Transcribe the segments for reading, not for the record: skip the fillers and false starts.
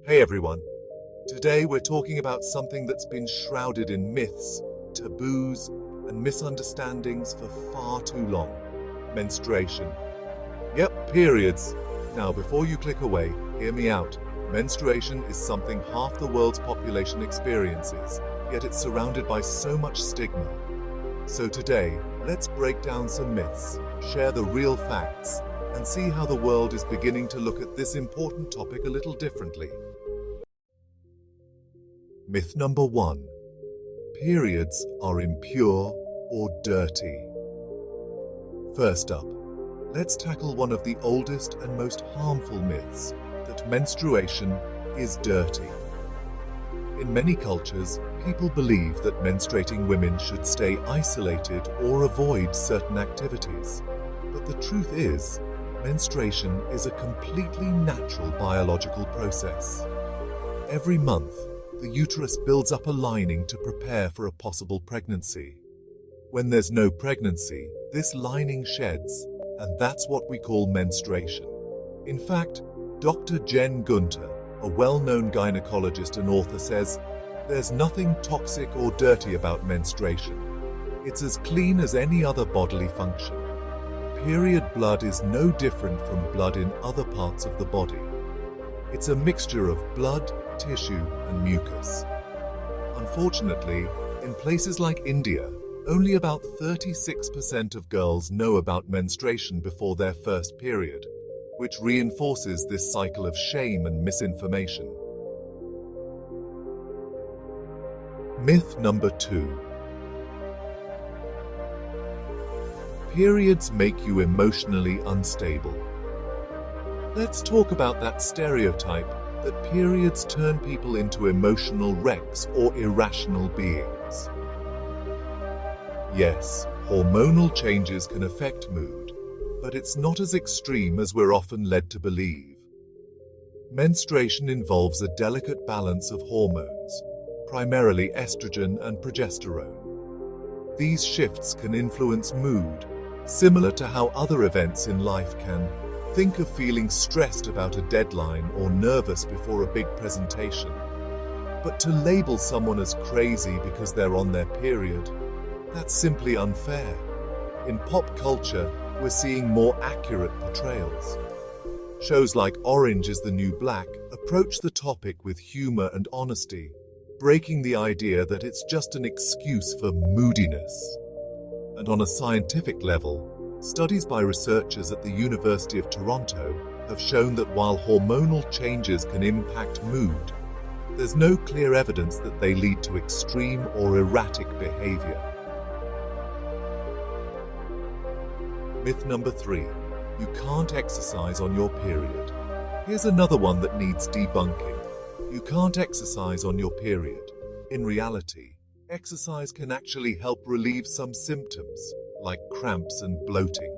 Hey everyone, today we're talking about something that's been shrouded in myths, taboos, and misunderstandings for far too long. Menstruation. Yep, periods. Now before you click away, hear me out. Menstruation is something half the world's population experiences, yet it's surrounded by so much stigma. So today, let's break down some myths, share the real facts, and see how the world is beginning to look at this important topic a little differently. Myth number 1. Periods are impure or dirty. First up, let's tackle one of the oldest and most harmful myths, that menstruation is dirty. In many cultures, people believe that menstruating women should stay isolated or avoid certain activities. But the truth is, menstruation is a completely natural biological process. Every month, the uterus builds up a lining to prepare for a possible pregnancy. When there's no pregnancy, this lining sheds, and that's what we call menstruation. In fact, Dr. Jen Gunter, a well-known gynecologist and author, says, "There's nothing toxic or dirty about menstruation. It's as clean as any other bodily function. Period blood is no different from blood in other parts of the body. It's a mixture of blood, tissue, and mucus." Unfortunately, in places like India, only about 36% of girls know about menstruation before their first period, which reinforces this cycle of shame and misinformation. Myth number 2. Periods make you emotionally unstable. Let's talk about that stereotype that periods turn people into emotional wrecks or irrational beings. Yes, hormonal changes can affect mood, but it's not as extreme as we're often led to believe. Menstruation involves a delicate balance of hormones, primarily estrogen and progesterone. These shifts can influence mood, similar to how other events in life can. Think of feeling stressed about a deadline or nervous before a big presentation. But to label someone as crazy because they're on their period, that's simply unfair. In pop culture, we're seeing more accurate portrayals. Shows like Orange is the New Black approach the topic with humor and honesty, breaking the idea that it's just an excuse for moodiness. And on a scientific level, studies by researchers at the University of Toronto have shown that while hormonal changes can impact mood, there's no clear evidence that they lead to extreme or erratic behavior. Myth number 3. You can't exercise on your period. Here's another one that needs debunking. You can't exercise on your period. In reality, exercise can actually help relieve some symptoms, like cramps and bloating.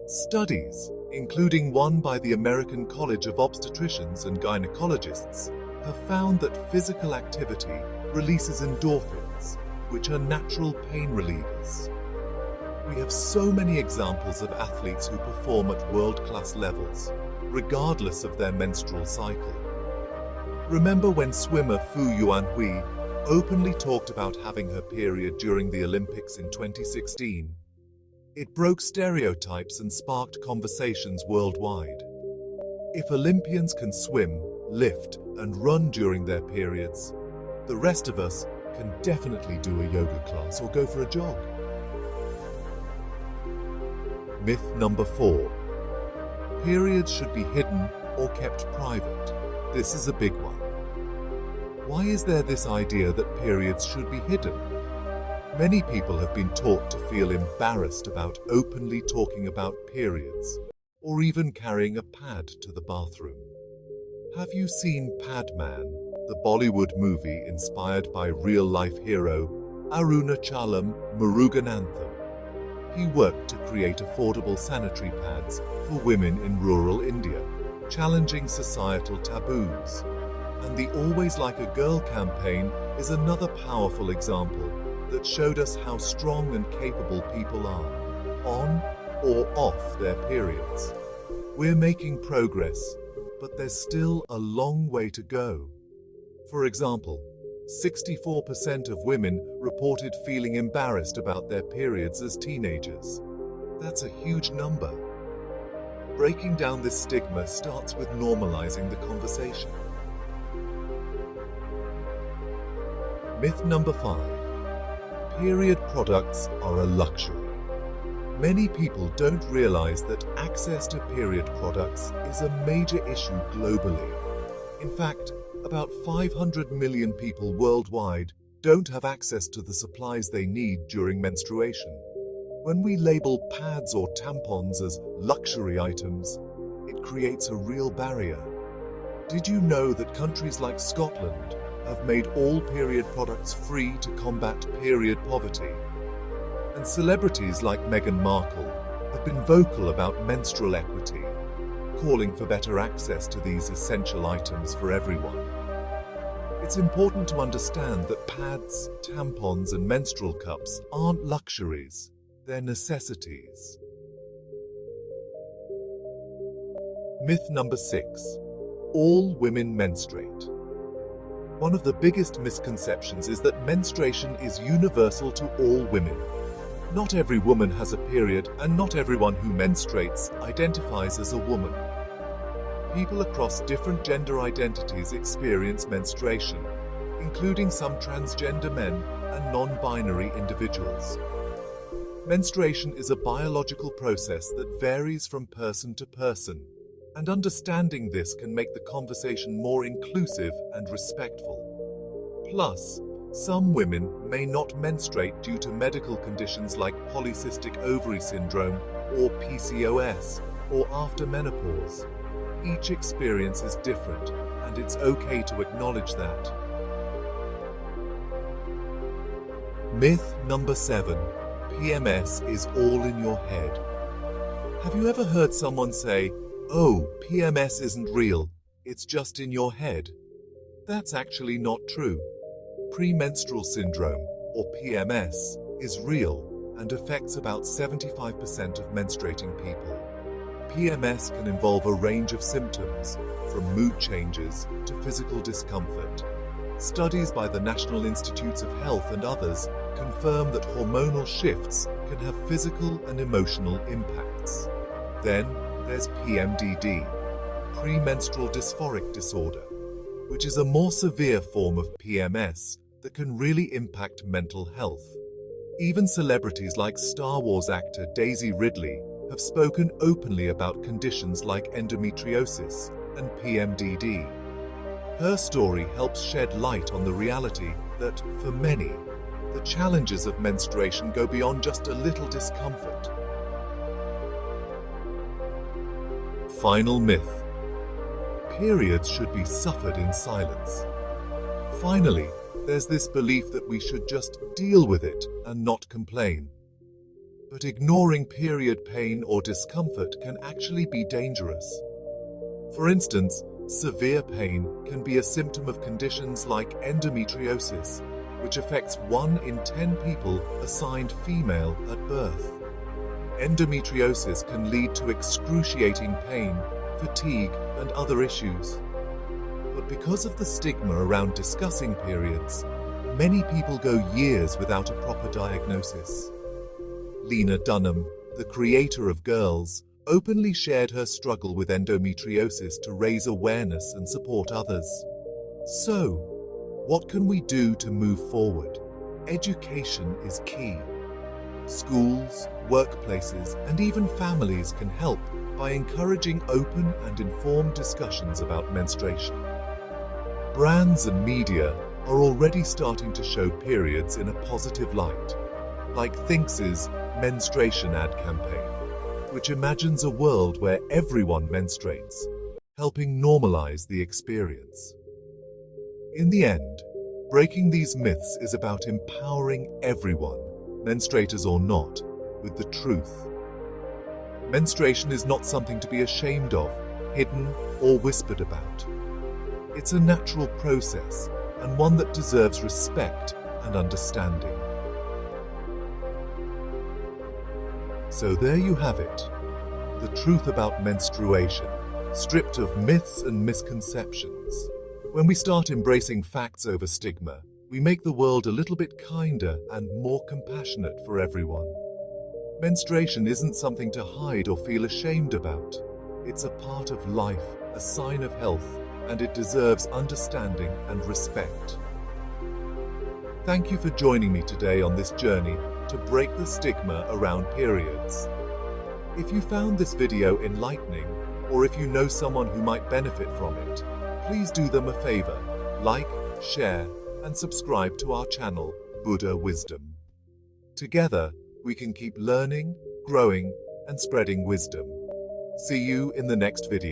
Studies, including one by the American College of Obstetricians and Gynecologists, have found that physical activity releases endorphins, which are natural pain relievers. We have so many examples of athletes who perform at world-class levels, regardless of their menstrual cycle. Remember when swimmer Fu Yuanhui openly talked about having her period during the Olympics in 2016? It broke stereotypes and sparked conversations worldwide. If Olympians can swim, lift, and run during their periods, the rest of us can definitely do a yoga class or go for a jog. Myth number 4. Periods should be hidden or kept private. This is a big one. Why is there this idea that periods should be hidden? Many people have been taught to feel embarrassed about openly talking about periods, or even carrying a pad to the bathroom. Have you seen Padman, the Bollywood movie inspired by real-life hero Arunachalam Muruganantham? He worked to create affordable sanitary pads for women in rural India, challenging societal taboos. And the Always Like a Girl campaign is another powerful example that showed us how strong and capable people are, on or off their periods. We're making progress, but there's still a long way to go. For example, 64% of women reported feeling embarrassed about their periods as teenagers. That's a huge number. Breaking down this stigma starts with normalizing the conversation. Myth number 5. Period products are a luxury. Many people don't realize that access to period products is a major issue globally. In fact, about 500 million people worldwide don't have access to the supplies they need during menstruation. When we label pads or tampons as luxury items, it creates a real barrier. Did you know that countries like Scotland have made all period products free to combat period poverty? And celebrities like Meghan Markle have been vocal about menstrual equity, calling for better access to these essential items for everyone. It's important to understand that pads, tampons, and menstrual cups aren't luxuries, they're necessities. Myth number 6. All women menstruate. One of the biggest misconceptions is that menstruation is universal to all women. Not every woman has a period, and not everyone who menstruates identifies as a woman. People across different gender identities experience menstruation, including some transgender men and non-binary individuals. Menstruation is a biological process that varies from person to person, and understanding this can make the conversation more inclusive and respectful. Plus, some women may not menstruate due to medical conditions like polycystic ovary syndrome or PCOS, or after menopause. Each experience is different, and it's okay to acknowledge that. Myth number 7. PMS is all in your head. Have you ever heard someone say, "Oh, PMS isn't real, it's just in your head"? That's actually not true. Premenstrual syndrome, or PMS, is real and affects about 75% of menstruating people. PMS can involve a range of symptoms, from mood changes to physical discomfort. Studies by the National Institutes of Health and others confirm that hormonal shifts can have physical and emotional impacts. Then there's PMDD, premenstrual dysphoric disorder, which is a more severe form of PMS that can really impact mental health. Even celebrities like Star Wars actor Daisy Ridley have spoken openly about conditions like endometriosis and PMDD. Her story helps shed light on the reality that, for many, the challenges of menstruation go beyond just a little discomfort. Final myth. Periods should be suffered in silence. Finally, there's this belief that we should just deal with it and not complain. But ignoring period pain or discomfort can actually be dangerous. For instance, severe pain can be a symptom of conditions like endometriosis, which affects 1 in 10 people assigned female at birth. Endometriosis can lead to excruciating pain, fatigue, and other issues. But because of the stigma around discussing periods, many people go years without a proper diagnosis. Lena Dunham, the creator of Girls, openly shared her struggle with endometriosis to raise awareness and support others. So, what can we do to move forward? Education is key. Schools, workplaces, and even families can help by encouraging open and informed discussions about menstruation. Brands and media are already starting to show periods in a positive light, like Thinx's menstruation ad campaign, which imagines a world where everyone menstruates, helping normalize the experience. In the end, breaking these myths is about empowering everyone, menstruators or not, with the truth. Menstruation is not something to be ashamed of, hidden, or whispered about. It's a natural process, and one that deserves respect and understanding. So there you have it, the truth about menstruation, stripped of myths and misconceptions. When we start embracing facts over stigma, we make the world a little bit kinder and more compassionate for everyone. Menstruation isn't something to hide or feel ashamed about. It's a part of life, a sign of health, and it deserves understanding and respect. Thank you for joining me today on this journey to break the stigma around periods. If you found this video enlightening, or if you know someone who might benefit from it, please do them a favor, like, share, and subscribe to our channel, Buddha Wisdom. Together, we can keep learning, growing, and spreading wisdom. See you in the next video.